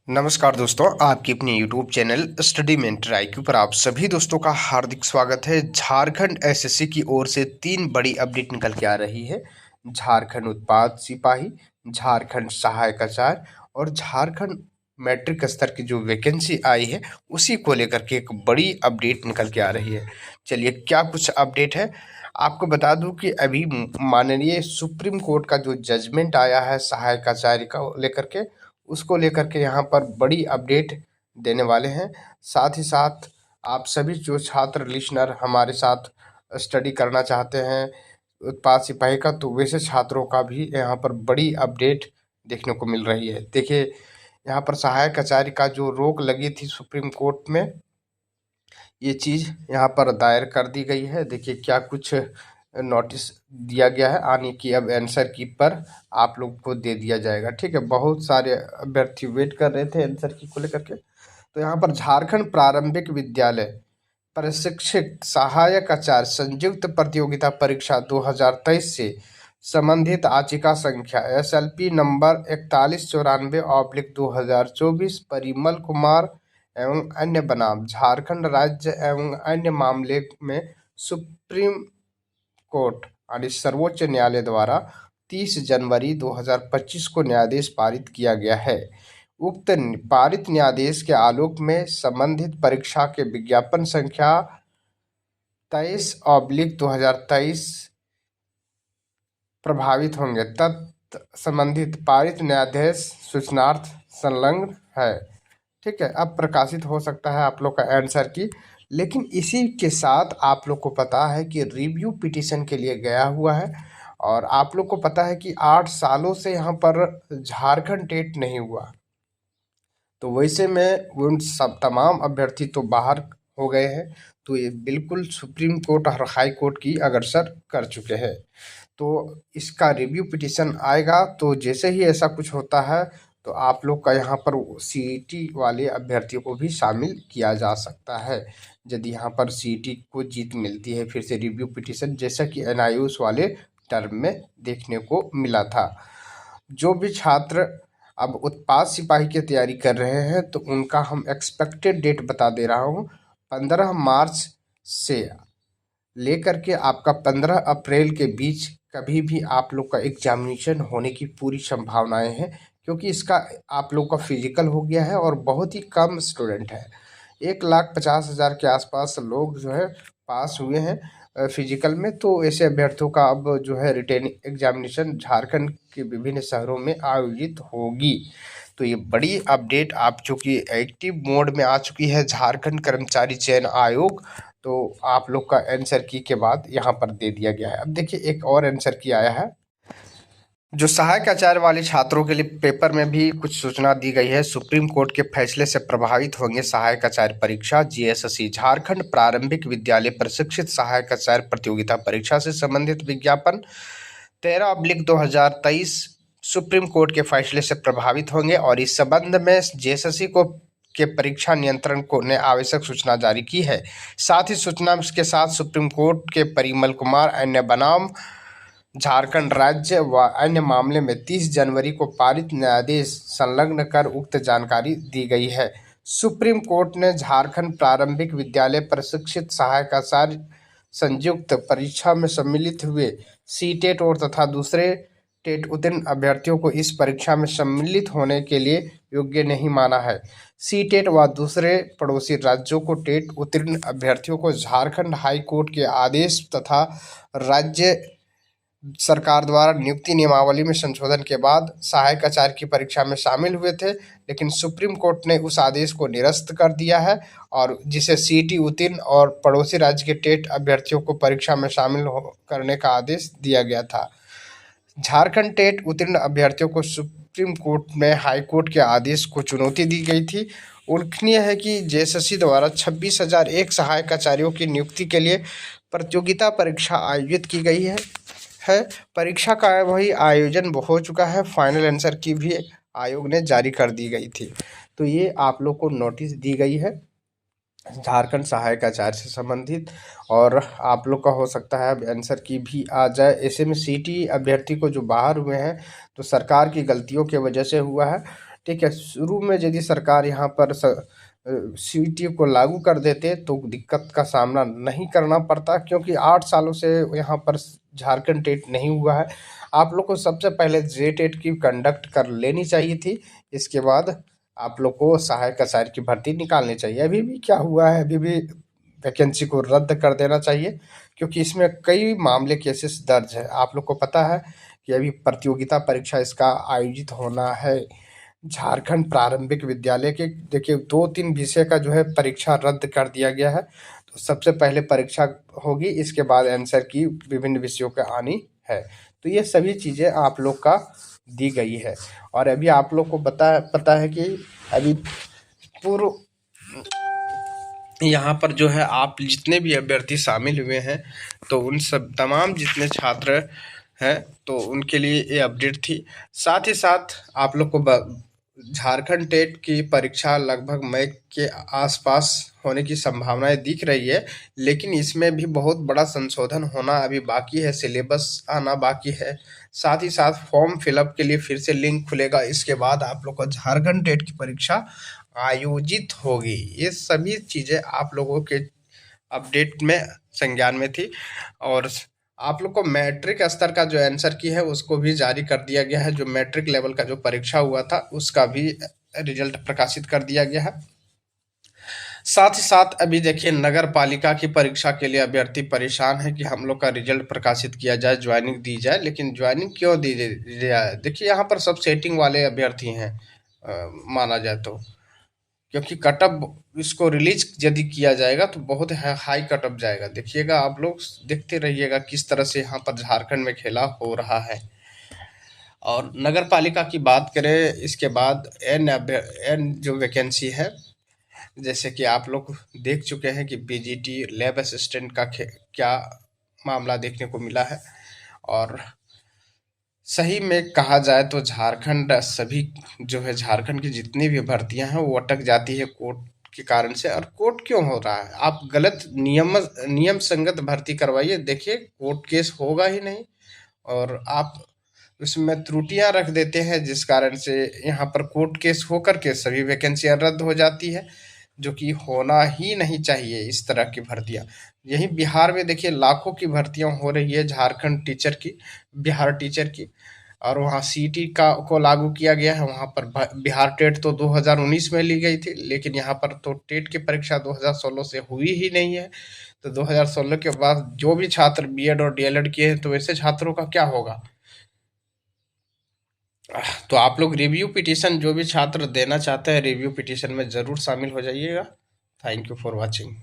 नमस्कार दोस्तों, आपकी अपनी YouTube channel study mentor IQ पर आप सभी दोस्तों का हार्दिक स्वागत है। झारखंड एसएससी की ओर से 3 बड़ी अपडेट निकल के आ रही है। झारखंड उत्पाद सिपाही, झारखंड सहायक आचार्य और झारखंड मैट्रिक स्तर की जो वैकेंसी आई है उसी को लेकर के एक बड़ी अपडेट निकल के आ रही है। चलिए, क्या कुछ अपडेट है आपको बता दूं कि अभी माननीय सुप्रीम कोर्ट का जो जजमेंट आया है सहायक आचार्य का लेकर के, उसको लेकर के यहाँ पर बड़ी अपडेट देने वाले हैं। साथ ही साथ आप सभी जो छात्र लिसनर हमारे साथ स्टडी करना चाहते हैं उत्पाद सिपाही का, तो वैसे छात्रों का भी यहाँ पर बड़ी अपडेट देखने को मिल रही है। देखिए, यहाँ पर सहायक आचार्य का जो रोक लगी थी सुप्रीम कोर्ट में, ये चीज़ यहाँ पर दायर कर दी गई है। देखिए क्या कुछ नोटिस दिया गया है, आने की अब आंसर की पर आप लोग को दे दिया जाएगा। ठीक है, बहुत सारे अभ्यर्थी वेट कर रहे थे आंसर की को लेकर के। तो यहाँ पर झारखंड प्रारंभिक विद्यालय प्रशिक्षित सहायक आचार्य संयुक्त प्रतियोगिता परीक्षा 2023 से संबंधित याचिका संख्या SLP नंबर 4194/2024 परिमल कुमार एवं अन्य बनाम झारखंड राज्य एवं अन्य मामले में सुप्रीम कोर्ट यानी सर्वोच्च न्यायालय द्वारा 30 जनवरी 2025 को न्यायाधीश पारित किया गया है। उक्त पारित न्यायाधीश के आलोक में संबंधित परीक्षा के विज्ञापन संख्या 23/2023 प्रभावित होंगे। संबंधित पारित न्यायाधीश सूचनार्थ संलग्न है। ठीक है, अब प्रकाशित हो सकता है आप लोग का आंसर की। लेकिन इसी के साथ आप लोग को पता है कि रिव्यू पिटीशन के लिए गया हुआ है और आप लोग को पता है कि 8 सालों से यहाँ पर झारखंड टेट नहीं हुआ। तो वैसे में उन सब तमाम अभ्यर्थी तो बाहर हो गए हैं, तो ये बिल्कुल सुप्रीम कोर्ट और हाई कोर्ट की अग्रसर कर चुके हैं। तो इसका रिव्यू पिटीशन आएगा, तो जैसे ही ऐसा कुछ होता है तो आप लोग का यहाँ पर CET वाले अभ्यर्थियों को भी शामिल किया जा सकता है। यदि यहाँ पर CET को जीत मिलती है फिर से रिव्यू पिटीशन, जैसा कि NIOS वाले टर्म में देखने को मिला था। जो भी छात्र अब उत्पाद सिपाही की तैयारी कर रहे हैं तो उनका हम एक्सपेक्टेड डेट बता दे रहा हूँ। 15 मार्च से लेकर के आपका 15 अप्रैल के बीच कभी भी आप लोग का एग्जामिनेशन होने की पूरी संभावनाएं हैं, क्योंकि इसका आप लोग का फिजिकल हो गया है और बहुत ही कम स्टूडेंट है। 1,50,000 के आसपास लोग जो है पास हुए हैं फिजिकल में। तो ऐसे अभ्यर्थियों का अब जो है रिटेन एग्जामिनेशन झारखंड के विभिन्न शहरों में आयोजित होगी। तो ये बड़ी अपडेट आप जो कि एक्टिव मोड में आ चुकी है झारखंड कर्मचारी चयन आयोग, तो आप लोग का आंसर की के बाद यहाँ पर दे दिया गया है। अब देखिए एक और आंसर की आया है, जो सहायक आचार्य वाले छात्रों के लिए पेपर में भी कुछ सूचना दी गई है। सुप्रीम कोर्ट के फैसले से प्रभावित होंगे सहायक आचार्य परीक्षा। GSSC झारखंड प्रारंभिक विद्यालय प्रशिक्षित सहायक आचार्य प्रतियोगिता परीक्षा से संबंधित विज्ञापन 13/2023 सुप्रीम कोर्ट के फैसले से प्रभावित होंगे और इस संबंध में GSSC को के परीक्षा नियंत्रण को ने आवश्यक सूचना जारी की है। साथ ही सूचना के साथ सुप्रीम कोर्ट के परिमल कुमार अन्य बनाम झारखंड राज्य व अन्य मामले में 30 जनवरी को पारित न्यायाधीश संलग्न कर उक्त जानकारी दी गई है। सुप्रीम कोर्ट ने झारखंड प्रारंभिक विद्यालय प्रशिक्षित सहायक आचार्य संयुक्त परीक्षा में सम्मिलित हुए CTET और तथा दूसरे टेट उत्तीर्ण अभ्यर्थियों को इस परीक्षा में सम्मिलित होने के लिए योग्य नहीं माना है। CTET व दूसरे पड़ोसी राज्यों को टेट उत्तीर्ण अभ्यर्थियों को झारखंड हाई कोर्ट के आदेश तथा राज्य सरकार द्वारा नियुक्ति नियमावली में संशोधन के बाद सहायक आचार्य की परीक्षा में शामिल हुए थे, लेकिन सुप्रीम कोर्ट ने उस आदेश को निरस्त कर दिया है और जिसे CET उत्तीर्ण और पड़ोसी राज्य के टेट अभ्यर्थियों को परीक्षा में शामिल करने का आदेश दिया गया था। झारखंड टेट उत्तीर्ण अभ्यर्थियों को सुप्रीम कोर्ट में हाई कोर्ट के आदेश को चुनौती दी गई थी। उल्लेखनीय है कि GSSC द्वारा 26,001 सहायक आचार्यों की नियुक्ति के लिए प्रतियोगिता परीक्षा आयोजित की गई है। परीक्षा का वही आयोजन हो चुका है, फाइनल आंसर की भी आयोग ने जारी कर दी गई थी। तो ये आप लोग को नोटिस दी गई है झारखंड सहायक आचार्य से संबंधित, और आप लोग का हो सकता है अब आंसर की भी आ जाए। ऐसे में CET अभ्यर्थी को जो बाहर हुए हैं तो सरकार की गलतियों की वजह से हुआ है। ठीक है, शुरू में यदि सरकार यहाँ पर सीईटी को लागू कर देते तो दिक्कत का सामना नहीं करना पड़ता, क्योंकि 8 सालों से यहाँ पर झारखंड टेट नहीं हुआ है। आप लोग को सबसे पहले जे टेट की कंडक्ट कर लेनी चाहिए थी, इसके बाद आप लोग को सहायक आचार्य की भर्ती निकालनी चाहिए। अभी भी क्या हुआ है, अभी भी वैकेंसी को रद्द कर देना चाहिए, क्योंकि इसमें कई मामले केसेस दर्ज है। आप लोग को पता है कि अभी प्रतियोगिता परीक्षा इसका आयोजित होना है झारखंड प्रारंभिक विद्यालय के। देखिए 2-3 विषय का जो है परीक्षा रद्द कर दिया गया है। तो सबसे पहले परीक्षा होगी, इसके बाद आंसर की विभिन्न विषयों का आनी है। तो ये सभी चीज़ें आप लोग का दी गई है। और अभी आप लोग को पता है कि अभी पूर्व यहाँ पर जो है आप जितने भी अभ्यर्थी शामिल हुए हैं, तो उन सब तमाम जितने छात्र हैं, तो उनके लिए ये अपडेट थी। साथ ही साथ आप लोग को झारखंड टेट की परीक्षा लगभग मई के आसपास होने की संभावनाएं दिख रही है, लेकिन इसमें भी बहुत बड़ा संशोधन होना अभी बाकी है, सिलेबस आना बाकी है। साथ ही साथ फॉर्म फिलअप के लिए फिर से लिंक खुलेगा, इसके बाद आप लोग को झारखंड टेट की परीक्षा आयोजित होगी। ये सभी चीज़ें आप लोगों के अपडेट में संज्ञान में थी। और आप लोग को मैट्रिक स्तर का जो आंसर की है उसको भी जारी कर दिया गया है। जो मैट्रिक लेवल का जो परीक्षा हुआ था उसका भी रिजल्ट प्रकाशित कर दिया गया है। साथ ही साथ अभी देखिए नगर पालिका की परीक्षा के लिए अभ्यर्थी परेशान है कि हम लोग का रिजल्ट प्रकाशित किया जाए, ज्वाइनिंग दी जाए, लेकिन ज्वाइनिंग क्यों दी जाए? देखिए यहाँ पर सब सेटिंग वाले अभ्यर्थी हैं माना जाए तो, क्योंकि कटअप इसको रिलीज यदि किया जाएगा तो बहुत हाई कटअप जाएगा। देखिएगा, आप लोग देखते रहिएगा किस तरह से यहाँ पर झारखंड में खेला हो रहा है। और नगर पालिका की बात करें, इसके बाद एन जो वैकेंसी है, जैसे कि आप लोग देख चुके हैं कि पीजीटी लैब असिस्टेंट का क्या मामला देखने को मिला है। और सही में कहा जाए तो झारखंड सभी जो है झारखंड की जितनी भी भर्तियां हैं वो अटक जाती है कोर्ट के कारण से। और कोर्ट क्यों हो रहा है? आप गलत नियम संगत भर्ती करवाइए, देखिए कोर्ट केस होगा ही नहीं। और आप उसमें त्रुटियां रख देते हैं, जिस कारण से यहाँ पर कोर्ट केस होकर के सभी वैकेंसियां रद्द हो जाती है, जो कि होना ही नहीं चाहिए इस तरह की भर्तियां। यही बिहार में देखिए लाखों की भर्तियां हो रही है झारखंड टीचर की, बिहार टीचर की। और वहाँ सीटी का को लागू किया गया है। वहाँ पर बिहार टेट तो 2019 में ली गई थी, लेकिन यहाँ पर तो टेट की परीक्षा 2016 से हुई ही नहीं है। तो 2016 के बाद जो भी छात्र बीएड और डीएलएड किए हैं, तो वैसे छात्रों का क्या होगा? तो आप लोग रिव्यू पिटीशन जो भी छात्र देना चाहते हैं, रिव्यू पिटीशन में ज़रूर शामिल हो जाइएगा। Thank you for watching.